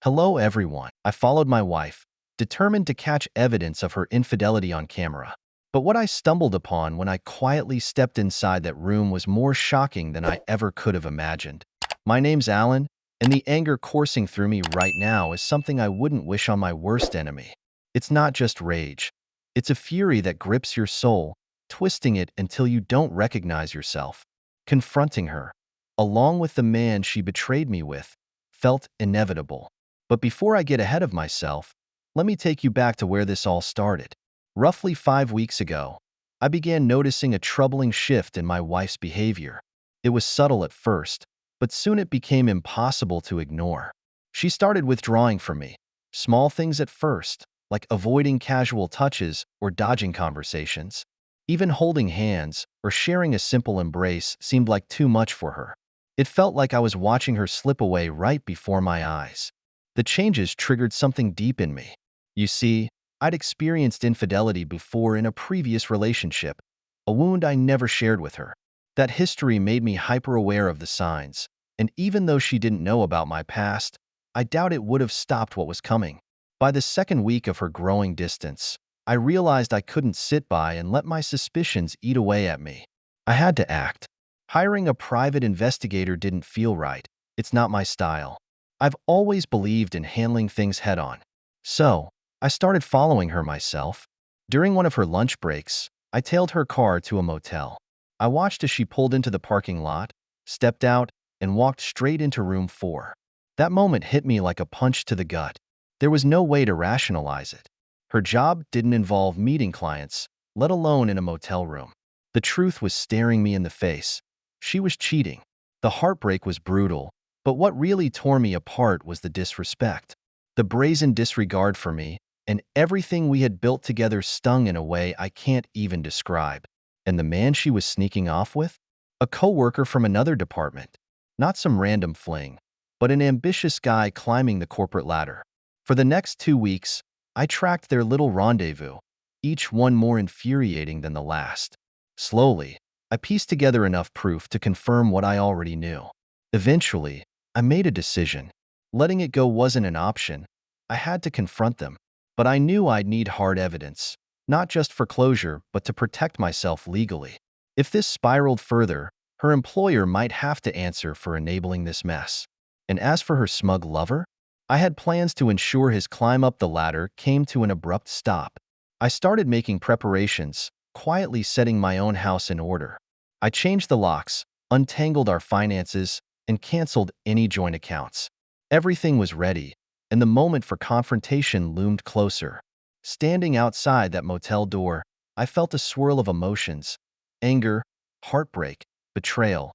Hello, everyone. I followed my wife, determined to catch evidence of her infidelity on camera. But what I stumbled upon when I quietly stepped inside that room was more shocking than I ever could have imagined. My name's Alan, and the anger coursing through me right now is something I wouldn't wish on my worst enemy. It's not just rage. It's a fury that grips your soul, twisting it until you don't recognize yourself. Confronting her, along with the man she betrayed me with, felt inevitable. But before I get ahead of myself, let me take you back to where this all started. Roughly 5 weeks ago, I began noticing a troubling shift in my wife's behavior. It was subtle at first, but soon it became impossible to ignore. She started withdrawing from me. Small things at first, like avoiding casual touches or dodging conversations. Even holding hands or sharing a simple embrace seemed like too much for her. It felt like I was watching her slip away right before my eyes. The changes triggered something deep in me. You see, I'd experienced infidelity before in a previous relationship, a wound I never shared with her. That history made me hyper-aware of the signs, and even though she didn't know about my past, I doubt it would have stopped what was coming. By the second week of her growing distance, I realized I couldn't sit by and let my suspicions eat away at me. I had to act. Hiring a private investigator didn't feel right. It's not my style. I've always believed in handling things head-on. So, I started following her myself. During one of her lunch breaks, I tailed her car to a motel. I watched as she pulled into the parking lot, stepped out, and walked straight into room 4. That moment hit me like a punch to the gut. There was no way to rationalize it. Her job didn't involve meeting clients, let alone in a motel room. The truth was staring me in the face. She was cheating. The heartbreak was brutal, but what really tore me apart was the disrespect. The brazen disregard for me, and everything we had built together stung in a way I can't even describe. And the man she was sneaking off with? A coworker from another department. Not some random fling, but an ambitious guy climbing the corporate ladder. For the next 2 weeks, I tracked their little rendezvous, each one more infuriating than the last. Slowly, I pieced together enough proof to confirm what I already knew. Eventually, I made a decision. Letting it go wasn't an option. I had to confront them. But I knew I'd need hard evidence, not just for closure, but to protect myself legally. If this spiraled further, her employer might have to answer for enabling this mess. And as for her smug lover, I had plans to ensure his climb up the ladder came to an abrupt stop. I started making preparations, quietly setting my own house in order. I changed the locks, untangled our finances, and canceled any joint accounts. Everything was ready, and the moment for confrontation loomed closer. Standing outside that motel door, I felt a swirl of emotions: anger, heartbreak, betrayal,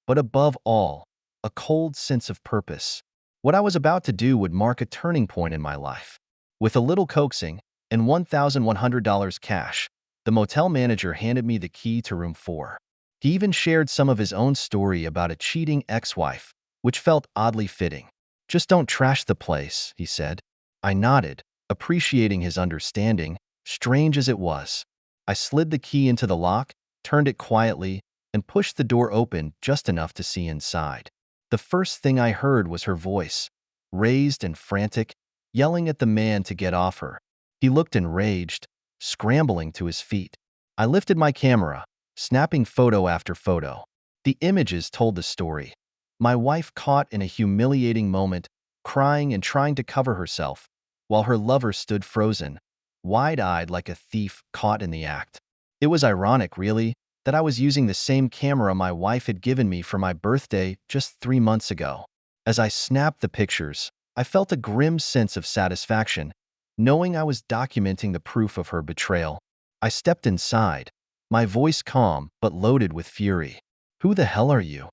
but above all, a cold sense of purpose. What I was about to do would mark a turning point in my life. With a little coaxing and $1,100 cash, the motel manager handed me the key to room 4. He even shared some of his own story about a cheating ex-wife, which felt oddly fitting. "Just don't trash the place," he said. I nodded, appreciating his understanding, strange as it was. I slid the key into the lock, turned it quietly, and pushed the door open just enough to see inside. The first thing I heard was her voice, raised and frantic, yelling at the man to get off her. He looked enraged, scrambling to his feet. I lifted my camera, snapping photo after photo. The images told the story. My wife caught in a humiliating moment, crying and trying to cover herself, while her lover stood frozen, wide-eyed like a thief caught in the act. It was ironic, really, that I was using the same camera my wife had given me for my birthday just 3 months ago. As I snapped the pictures, I felt a grim sense of satisfaction, knowing I was documenting the proof of her betrayal. I stepped inside, my voice calm but loaded with fury. "Who the hell are you?"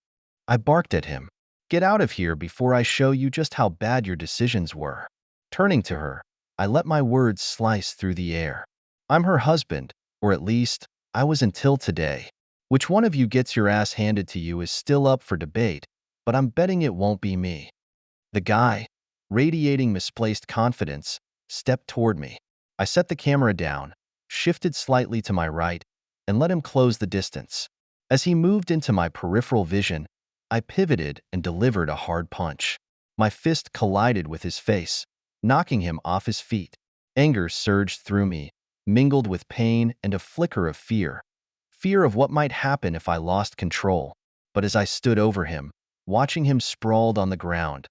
I barked at him. "Get out of here before I show you just how bad your decisions were." Turning to her, I let my words slice through the air. "I'm her husband, or at least, I was until today. Which one of you gets your ass handed to you is still up for debate, but I'm betting it won't be me." The guy, radiating misplaced confidence, stepped toward me. I set the camera down, shifted slightly to my right, and let him close the distance. As he moved into my peripheral vision, I pivoted and delivered a hard punch. My fist collided with his face, knocking him off his feet. Anger surged through me, mingled with pain and a flicker of fear. Fear of what might happen if I lost control. But as I stood over him, watching him sprawled on the ground,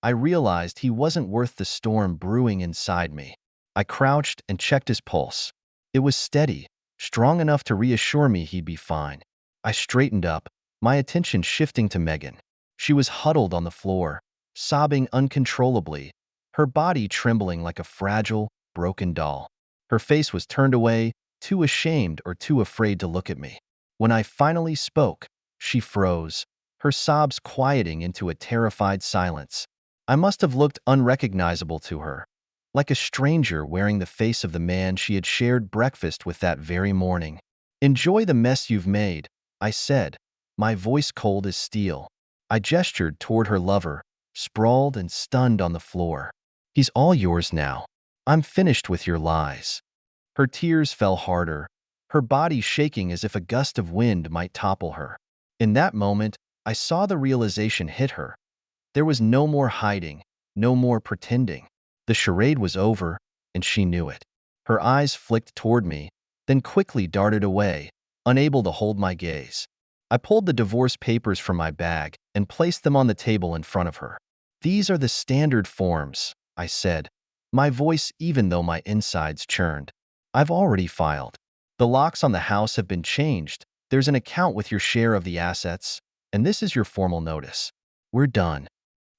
I realized he wasn't worth the storm brewing inside me. I crouched and checked his pulse. It was steady, strong enough to reassure me he'd be fine. I straightened up, my attention shifting to Megan. She was huddled on the floor, sobbing uncontrollably, her body trembling like a fragile, broken doll. Her face was turned away, too ashamed or too afraid to look at me. When I finally spoke, she froze, her sobs quieting into a terrified silence. I must have looked unrecognizable to her, like a stranger wearing the face of the man she had shared breakfast with that very morning. "Enjoy the mess you've made," I said, my voice cold as steel. I gestured toward her lover, sprawled and stunned on the floor. "He's all yours now. I'm finished with your lies." Her tears fell harder, her body shaking as if a gust of wind might topple her. In that moment, I saw the realization hit her. There was no more hiding, no more pretending. The charade was over, and she knew it. Her eyes flicked toward me, then quickly darted away, unable to hold my gaze. I pulled the divorce papers from my bag and placed them on the table in front of her. "These are the standard forms," I said, my voice even though my insides churned. "I've already filed. The locks on the house have been changed. There's an account with your share of the assets, and this is your formal notice. We're done."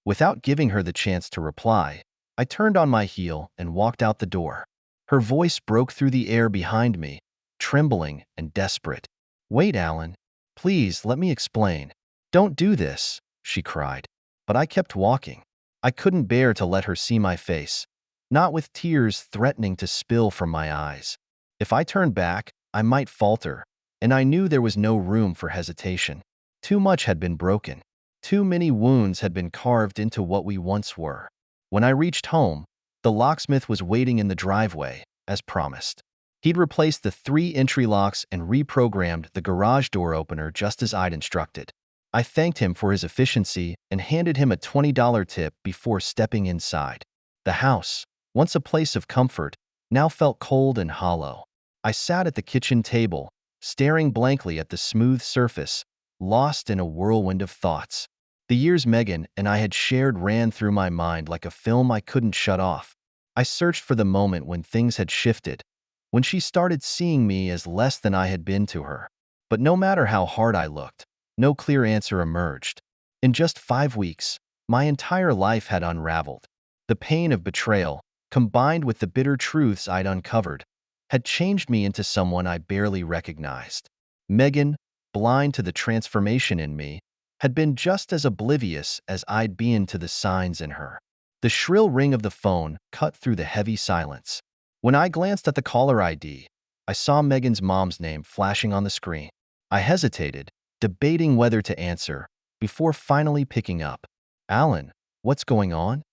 Without giving her the chance to reply, I turned on my heel and walked out the door. Her voice broke through the air behind me, trembling and desperate. "Wait, Alan. Please, let me explain." "Don't do this," she cried. But I kept walking. I couldn't bear to let her see my face, not with tears threatening to spill from my eyes. If I turned back, I might falter, and I knew there was no room for hesitation. Too much had been broken. Too many wounds had been carved into what we once were. When I reached home, the locksmith was waiting in the driveway, as promised. He'd replaced the 3 entry locks and reprogrammed the garage door opener just as I'd instructed. I thanked him for his efficiency and handed him a $20 tip before stepping inside. The house, once a place of comfort, now felt cold and hollow. I sat at the kitchen table, staring blankly at the smooth surface, lost in a whirlwind of thoughts. The years Megan and I had shared ran through my mind like a film I couldn't shut off. I searched for the moment when things had shifted, when she started seeing me as less than I had been to her. But no matter how hard I looked, no clear answer emerged. In just 5 weeks, my entire life had unraveled. The pain of betrayal, combined with the bitter truths I'd uncovered, had changed me into someone I barely recognized. Megan, blind to the transformation in me, had been just as oblivious as I'd been to the signs in her. The shrill ring of the phone cut through the heavy silence. When I glanced at the caller ID, I saw Megan's mom's name flashing on the screen. I hesitated, debating whether to answer, before finally picking up. "Alan, what's going on?"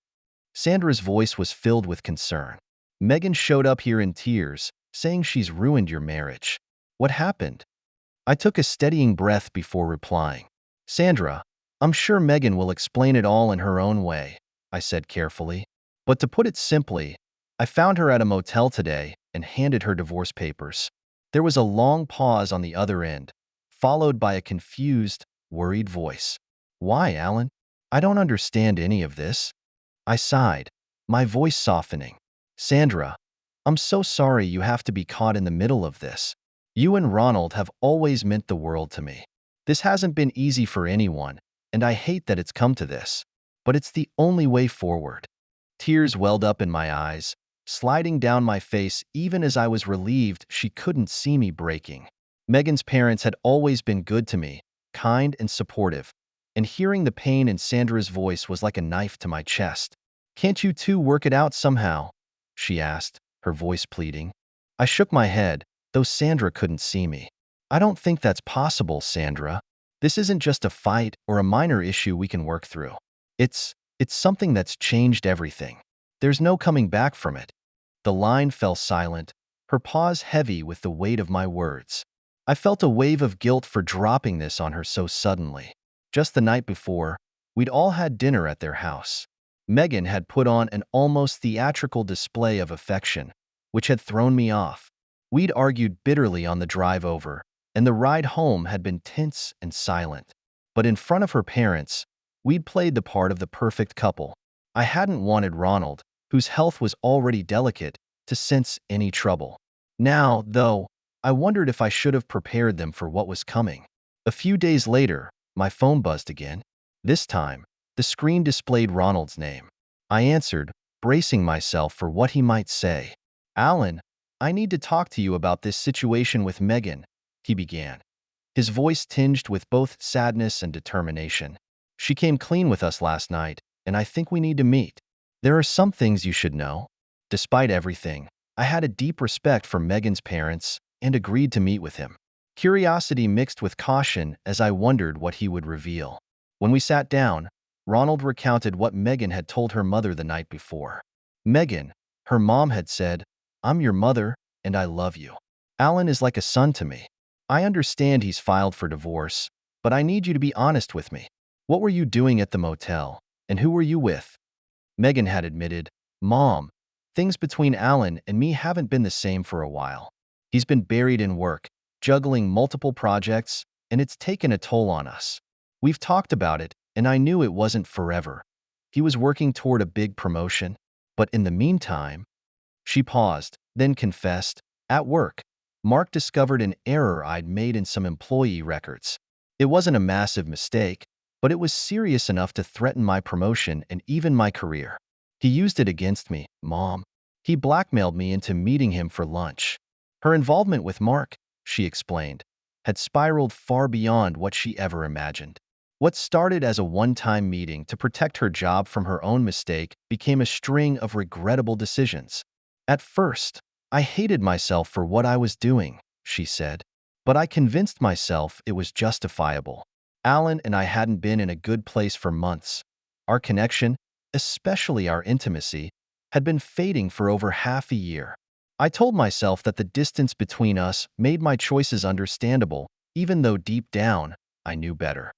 Sandra's voice was filled with concern. "Megan showed up here in tears, saying she's ruined your marriage." "What happened?" I took a steadying breath before replying. "Sandra, I'm sure Megan will explain it all in her own way," I said carefully. But to put it simply, I found her at a motel today and handed her divorce papers. There was a long pause on the other end, followed by a confused, worried voice. "Why, Alan? I don't understand any of this." I sighed, my voice softening. "Sandra, I'm so sorry you have to be caught in the middle of this. You and Ronald have always meant the world to me. This hasn't been easy for anyone, and I hate that it's come to this. But it's the only way forward." Tears welled up in my eyes, sliding down my face even as I was relieved she couldn't see me breaking. Megan's parents had always been good to me, kind and supportive, and hearing the pain in Sandra's voice was like a knife to my chest. "Can't you two work it out somehow?" she asked, her voice pleading. I shook my head, though Sandra couldn't see me. "I don't think that's possible, Sandra. This isn't just a fight or a minor issue we can work through. It's something that's changed everything. There's no coming back from it." The line fell silent, her pause heavy with the weight of my words. I felt a wave of guilt for dropping this on her so suddenly. Just the night before, we'd all had dinner at their house. Megan had put on an almost theatrical display of affection, which had thrown me off. We'd argued bitterly on the drive over, and the ride home had been tense and silent. But in front of her parents, we'd played the part of the perfect couple. I hadn't wanted Ronald, whose health was already delicate, to sense any trouble. Now, though, I wondered if I should have prepared them for what was coming. A few days later, my phone buzzed again. This time, the screen displayed Ronald's name. I answered, bracing myself for what he might say. "Alan, I need to talk to you about this situation with Megan," he began, his voice tinged with both sadness and determination. "She came clean with us last night, and I think we need to meet. There are some things you should know." Despite everything, I had a deep respect for Megan's parents and agreed to meet with him. Curiosity mixed with caution as I wondered what he would reveal. When we sat down, Ronald recounted what Megan had told her mother the night before. Megan, her mom had said, "I'm your mother, and I love you. Alan is like a son to me. I understand he's filed for divorce, but I need you to be honest with me. What were you doing at the motel, and who were you with?" Megan had admitted, "Mom, things between Alan and me haven't been the same for a while. He's been buried in work, juggling multiple projects, and it's taken a toll on us. We've talked about it, and I knew it wasn't forever. He was working toward a big promotion, but in the meantime—" She paused, then confessed, "At work, Mark discovered an error I'd made in some employee records. It wasn't a massive mistake, but it was serious enough to threaten my promotion and even my career. He used it against me, Mom. He blackmailed me into meeting him for lunch." Her involvement with Mark, she explained, had spiraled far beyond what she ever imagined. What started as a one-time meeting to protect her job from her own mistake became a string of regrettable decisions. "At first, I hated myself for what I was doing," she said, "but I convinced myself it was justifiable. Alan and I hadn't been in a good place for months. Our connection, especially our intimacy, had been fading for over half a year. I told myself that the distance between us made my choices understandable, even though deep down, I knew better."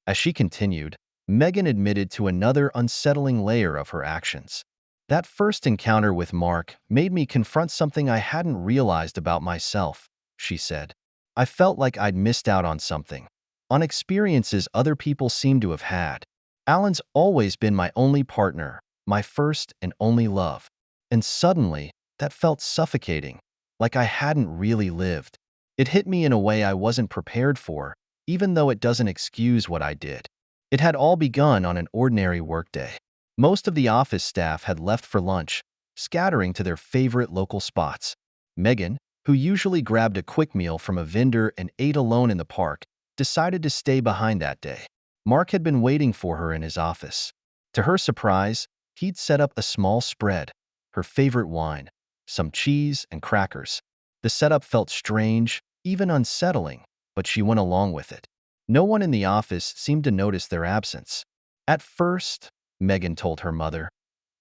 As she continued, Megan admitted to another unsettling layer of her actions. "That first encounter with Mark made me confront something I hadn't realized about myself," she said. "I felt like I'd missed out on something, on experiences other people seem to have had. Alan's always been my only partner, my first and only love. And suddenly, that felt suffocating, like I hadn't really lived. It hit me in a way I wasn't prepared for, even though it doesn't excuse what I did." It had all begun on an ordinary workday. Most of the office staff had left for lunch, scattering to their favorite local spots. Megan, who usually grabbed a quick meal from a vendor and ate alone in the park, decided to stay behind that day. Mark had been waiting for her in his office. To her surprise, he'd set up a small spread, her favorite wine, some cheese and crackers. The setup felt strange, even unsettling, but she went along with it. No one in the office seemed to notice their absence. "At first," Megan told her mother,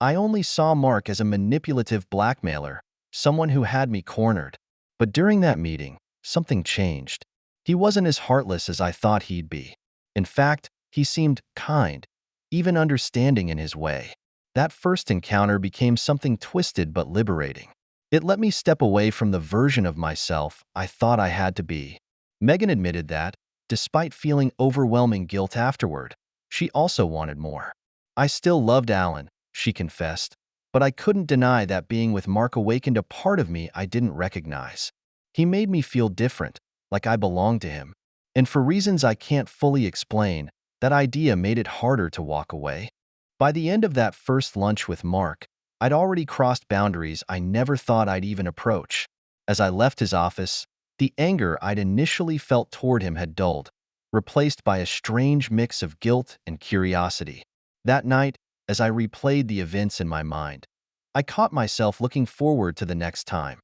"I only saw Mark as a manipulative blackmailer, someone who had me cornered. But during that meeting, something changed. He wasn't as heartless as I thought he'd be. In fact, he seemed kind, even understanding in his way. That first encounter became something twisted but liberating. It let me step away from the version of myself I thought I had to be." Megan admitted that, despite feeling overwhelming guilt afterward, she also wanted more. "I still loved Alan," she confessed, "but I couldn't deny that being with Mark awakened a part of me I didn't recognize. He made me feel different, like I belonged to him. And for reasons I can't fully explain, that idea made it harder to walk away. By the end of that first lunch with Mark, I'd already crossed boundaries I never thought I'd even approach. As I left his office, the anger I'd initially felt toward him had dulled, replaced by a strange mix of guilt and curiosity. That night, as I replayed the events in my mind, I caught myself looking forward to the next time,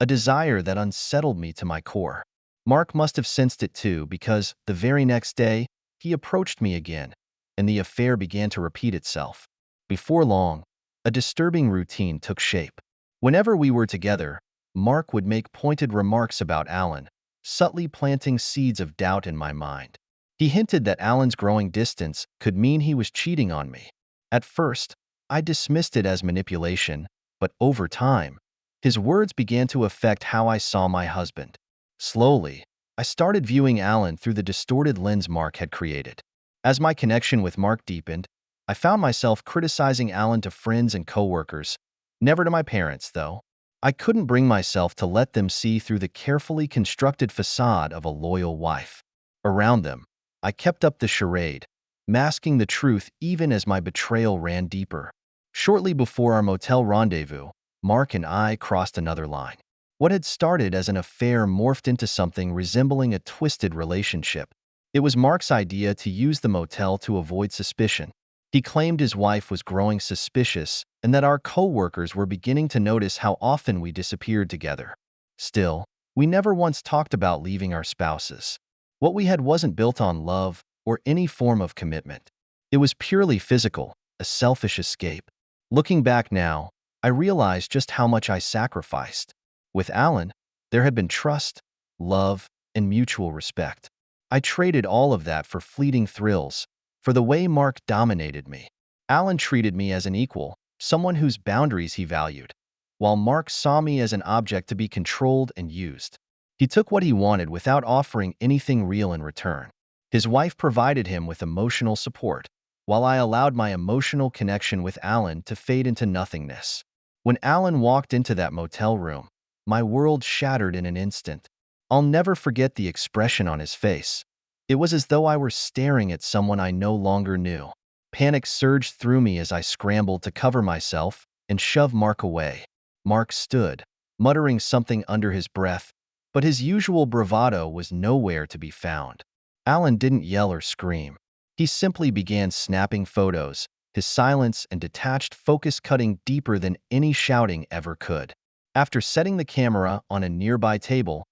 a desire that unsettled me to my core. Mark must have sensed it too, because the very next day, he approached me again, and the affair began to repeat itself. Before long, a disturbing routine took shape. Whenever we were together, Mark would make pointed remarks about Alan, subtly planting seeds of doubt in my mind. He hinted that Alan's growing distance could mean he was cheating on me. At first, I dismissed it as manipulation, but over time, his words began to affect how I saw my husband. Slowly, I started viewing Alan through the distorted lens Mark had created. As my connection with Mark deepened, I found myself criticizing Alan to friends and coworkers, never to my parents, though. I couldn't bring myself to let them see through the carefully constructed facade of a loyal wife. Around them, I kept up the charade, masking the truth even as my betrayal ran deeper. Shortly before our motel rendezvous, Mark and I crossed another line. What had started as an affair morphed into something resembling a twisted relationship. It was Mark's idea to use the motel to avoid suspicion. He claimed his wife was growing suspicious and that our co-workers were beginning to notice how often we disappeared together. Still, we never once talked about leaving our spouses. What we had wasn't built on love or any form of commitment. It was purely physical, a selfish escape. Looking back now, I realized just how much I sacrificed. With Alan, there had been trust, love, and mutual respect. I traded all of that for fleeting thrills, for the way Mark dominated me. Alan treated me as an equal, someone whose boundaries he valued, while Mark saw me as an object to be controlled and used. He took what he wanted without offering anything real in return. His wife provided him with emotional support, while I allowed my emotional connection with Alan to fade into nothingness. When Alan walked into that motel room, my world shattered in an instant. I'll never forget the expression on his face. It was as though I were staring at someone I no longer knew. Panic surged through me as I scrambled to cover myself and shove Mark away. Mark stood, muttering something under his breath, but his usual bravado was nowhere to be found. Alan didn't yell or scream. He simply began snapping photos, his silence and detached focus cutting deeper than any shouting ever could. After setting the camera on a nearby table,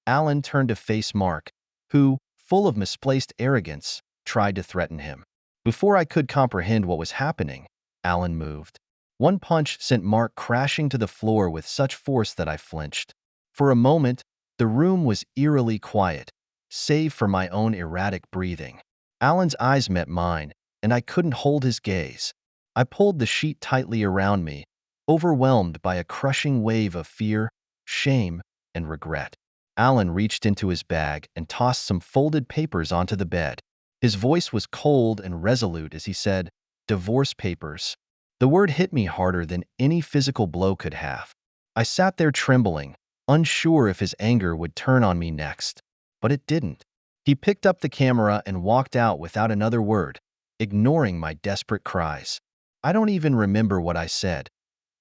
Alan turned to face Mark, who, full of misplaced arrogance, tried to threaten him. Before I could comprehend what was happening, Alan moved. One punch sent Mark crashing to the floor with such force that I flinched. For a moment, the room was eerily quiet, save for my own erratic breathing. Alan's eyes met mine, and I couldn't hold his gaze. I pulled the sheet tightly around me, overwhelmed by a crushing wave of fear, shame, and regret. Alan reached into his bag and tossed some folded papers onto the bed. His voice was cold and resolute as he said, "Divorce papers." The word hit me harder than any physical blow could have. I sat there trembling, unsure if his anger would turn on me next. But it didn't. He picked up the camera and walked out without another word, ignoring my desperate cries. I don't even remember what I said.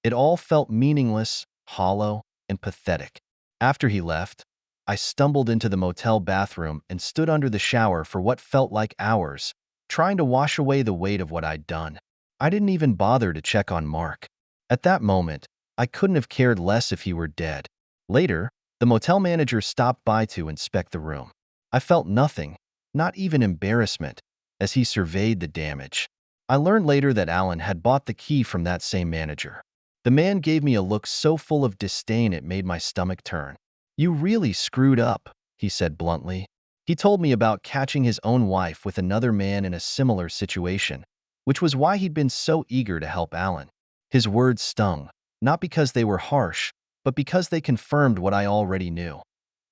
It all felt meaningless, hollow, and pathetic. After he left, I stumbled into the motel bathroom and stood under the shower for what felt like hours, trying to wash away the weight of what I'd done. I didn't even bother to check on Mark. At that moment, I couldn't have cared less if he were dead. Later, the motel manager stopped by to inspect the room. I felt nothing, not even embarrassment, as he surveyed the damage. I learned later that Alan had bought the key from that same manager. The man gave me a look so full of disdain it made my stomach turn. "You really screwed up," he said bluntly. He told me about catching his own wife with another man in a similar situation, which was why he'd been so eager to help Alan. His words stung, not because they were harsh, but because they confirmed what I already knew.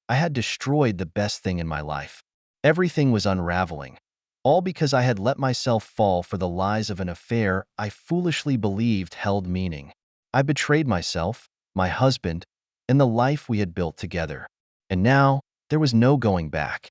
I had destroyed the best thing in my life. Everything was unraveling, all because I had let myself fall for the lies of an affair I foolishly believed held meaning. I betrayed myself, my husband, and the life we had built together. And now, there was no going back.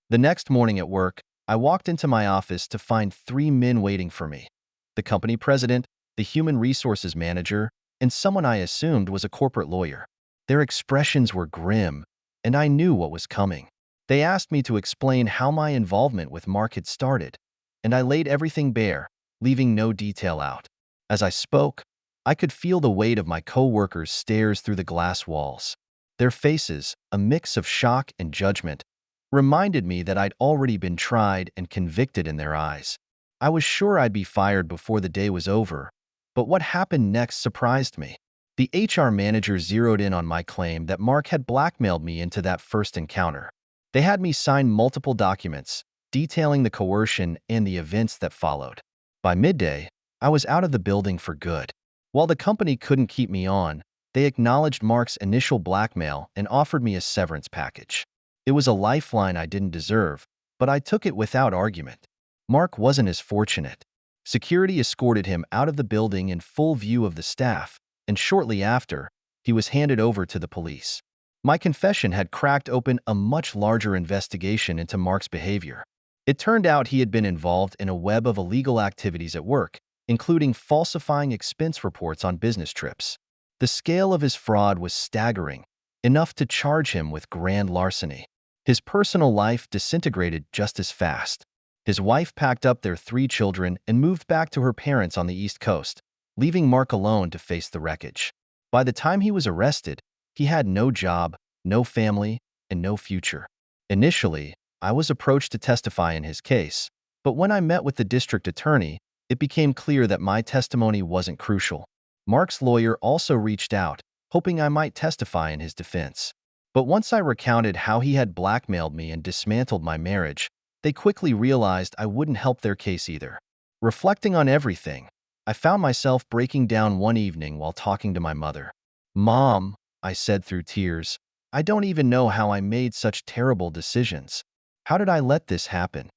The next morning at work, I walked into my office to find 3 men waiting for me: the company president, the human resources manager, and someone I assumed was a corporate lawyer. Their expressions were grim, and I knew what was coming. They asked me to explain how my involvement with Mark had started, and I laid everything bare, leaving no detail out. As I spoke, I could feel the weight of my co-workers' stares through the glass walls. Their faces, a mix of shock and judgment, reminded me that I'd already been tried and convicted in their eyes. I was sure I'd be fired before the day was over, but what happened next surprised me. The HR manager zeroed in on my claim that Mark had blackmailed me into that first encounter. They had me sign multiple documents, detailing the coercion and the events that followed. By midday, I was out of the building for good. While the company couldn't keep me on, they acknowledged Mark's initial blackmail and offered me a severance package. It was a lifeline I didn't deserve, but I took it without argument. Mark wasn't as fortunate. Security escorted him out of the building in full view of the staff, and shortly after, he was handed over to the police. My confession had cracked open a much larger investigation into Mark's behavior. It turned out he had been involved in a web of illegal activities at work, including falsifying expense reports on business trips. The scale of his fraud was staggering, enough to charge him with grand larceny. His personal life disintegrated just as fast. His wife packed up their 3 children and moved back to her parents on the East Coast, leaving Mark alone to face the wreckage. By the time he was arrested, he had no job, no family, and no future. Initially, I was approached to testify in his case, but when I met with the district attorney, it became clear that my testimony wasn't crucial. Mark's lawyer also reached out, hoping I might testify in his defense. But once I recounted how he had blackmailed me and dismantled my marriage, they quickly realized I wouldn't help their case either. Reflecting on everything, I found myself breaking down one evening while talking to my mother. "Mom," I said through tears, "I don't even know how I made such terrible decisions. How did I let this happen?"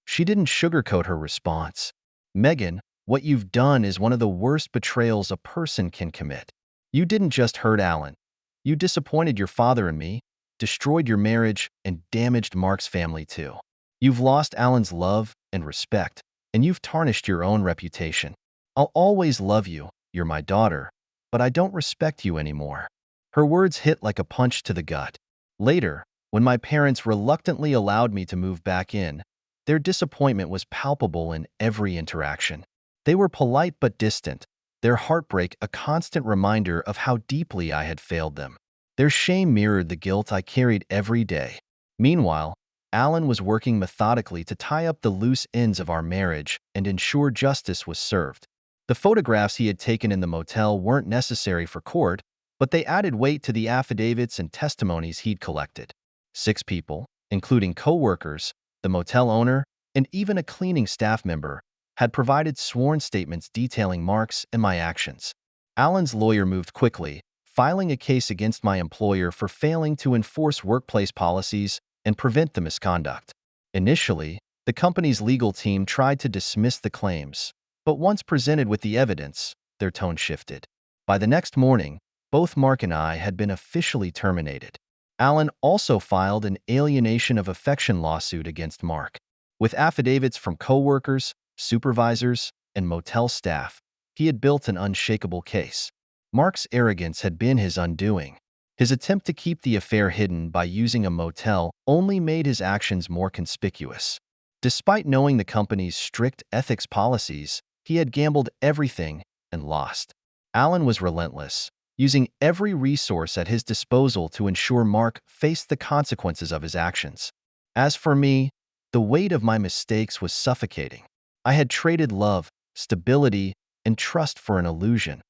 She didn't sugarcoat her response. "Megan, what you've done is one of the worst betrayals a person can commit. You didn't just hurt Alan. You disappointed your father and me, destroyed your marriage, and damaged Mark's family too. You've lost Alan's love and respect, and you've tarnished your own reputation. I'll always love you, you're my daughter, but I don't respect you anymore." Her words hit like a punch to the gut. Later, when my parents reluctantly allowed me to move back in, their disappointment was palpable in every interaction. They were polite but distant, their heartbreak a constant reminder of how deeply I had failed them. Their shame mirrored the guilt I carried every day. Meanwhile, Alan was working methodically to tie up the loose ends of our marriage and ensure justice was served. The photographs he had taken in the motel weren't necessary for court, but they added weight to the affidavits and testimonies he'd collected. 6 people, including co-workers, the motel owner, and even a cleaning staff member, had provided sworn statements detailing Mark's and my actions. Alan's lawyer moved quickly, filing a case against my employer for failing to enforce workplace policies and prevent the misconduct. Initially, the company's legal team tried to dismiss the claims, but once presented with the evidence, their tone shifted. By the next morning, both Mark and I had been officially terminated. Alan also filed an alienation of affection lawsuit against Mark. With affidavits from co-workers, supervisors, and motel staff, he had built an unshakable case. Mark's arrogance had been his undoing. His attempt to keep the affair hidden by using a motel only made his actions more conspicuous. Despite knowing the company's strict ethics policies, he had gambled everything and lost. Alan was relentless, using every resource at his disposal to ensure Mark faced the consequences of his actions. As for me, the weight of my mistakes was suffocating. I had traded love, stability, and trust for an illusion,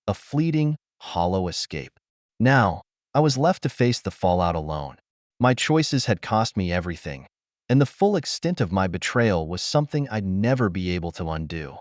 a fleeting, hollow escape. Now, I was left to face the fallout alone. My choices had cost me everything, and the full extent of my betrayal was something I'd never be able to undo.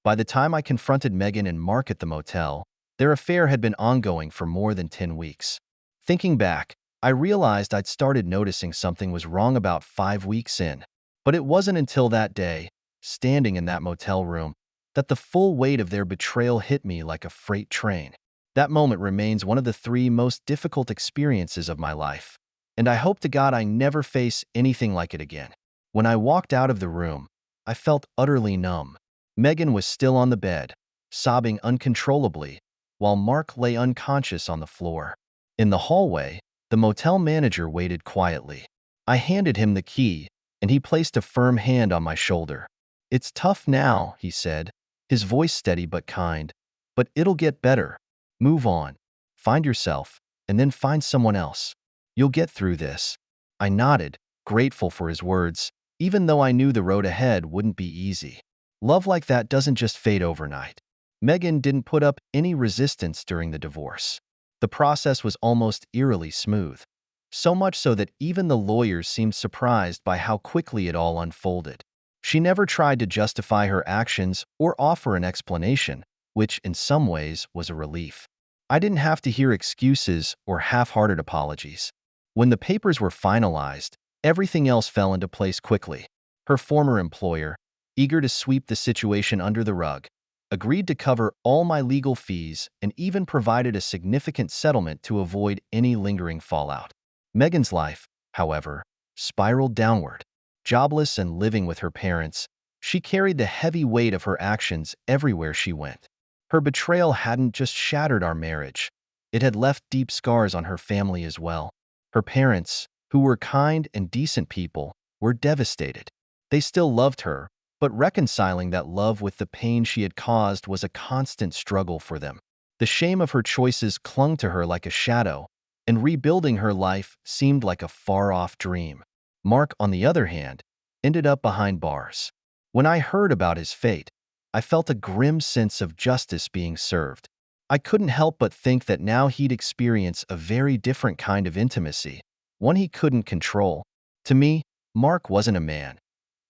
By the time I confronted Megan and Mark at the motel, their affair had been ongoing for more than 10 weeks. Thinking back, I realized I'd started noticing something was wrong about 5 weeks in. But it wasn't until that day, standing in that motel room, that the full weight of their betrayal hit me like a freight train. That moment remains one of the 3 most difficult experiences of my life, and I hope to God I never face anything like it again. When I walked out of the room, I felt utterly numb. Megan was still on the bed, sobbing uncontrollably, while Mark lay unconscious on the floor. In the hallway, the motel manager waited quietly. I handed him the key, and he placed a firm hand on my shoulder. "It's tough now," he said, his voice steady but kind, "but it'll get better. Move on. Find yourself, and then find someone else. You'll get through this." I nodded, grateful for his words, even though I knew the road ahead wouldn't be easy. Love like that doesn't just fade overnight. Megan didn't put up any resistance during the divorce. The process was almost eerily smooth, so much so that even the lawyers seemed surprised by how quickly it all unfolded. She never tried to justify her actions or offer an explanation, which in some ways was a relief. I didn't have to hear excuses or half-hearted apologies. When the papers were finalized, everything else fell into place quickly. Her former employer, eager to sweep the situation under the rug, agreed to cover all my legal fees and even provided a significant settlement to avoid any lingering fallout. Megan's life, however, spiraled downward. Jobless and living with her parents, she carried the heavy weight of her actions everywhere she went. Her betrayal hadn't just shattered our marriage, it had left deep scars on her family as well. Her parents, who were kind and decent people, were devastated. They still loved her, but reconciling that love with the pain she had caused was a constant struggle for them. The shame of her choices clung to her like a shadow, and rebuilding her life seemed like a far-off dream. Mark, on the other hand, ended up behind bars. When I heard about his fate, I felt a grim sense of justice being served. I couldn't help but think that now he'd experience a very different kind of intimacy, one he couldn't control. To me, Mark wasn't a man.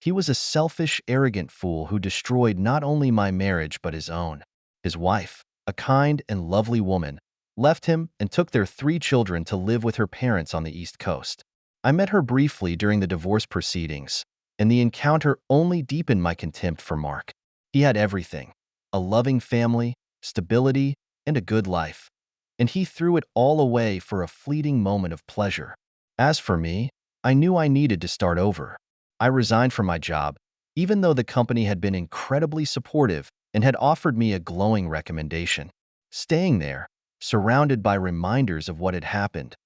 He was a selfish, arrogant fool who destroyed not only my marriage but his own. His wife, a kind and lovely woman, left him and took their 3 children to live with her parents on the East Coast. I met her briefly during the divorce proceedings, and the encounter only deepened my contempt for Mark. He had everything: a loving family, stability, and a good life. And he threw it all away for a fleeting moment of pleasure. As for me, I knew I needed to start over. I resigned from my job, even though the company had been incredibly supportive and had offered me a glowing recommendation. Staying there, surrounded by reminders of what had happened,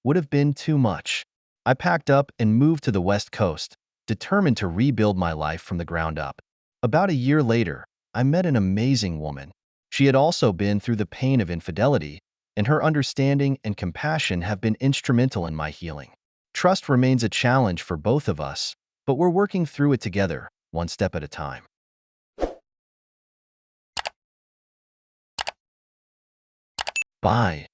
would have been too much. I packed up and moved to the West Coast, determined to rebuild my life from the ground up. About a year later, I met an amazing woman. She had also been through the pain of infidelity, and her understanding and compassion have been instrumental in my healing. Trust remains a challenge for both of us, but we're working through it together, one step at a time. Bye.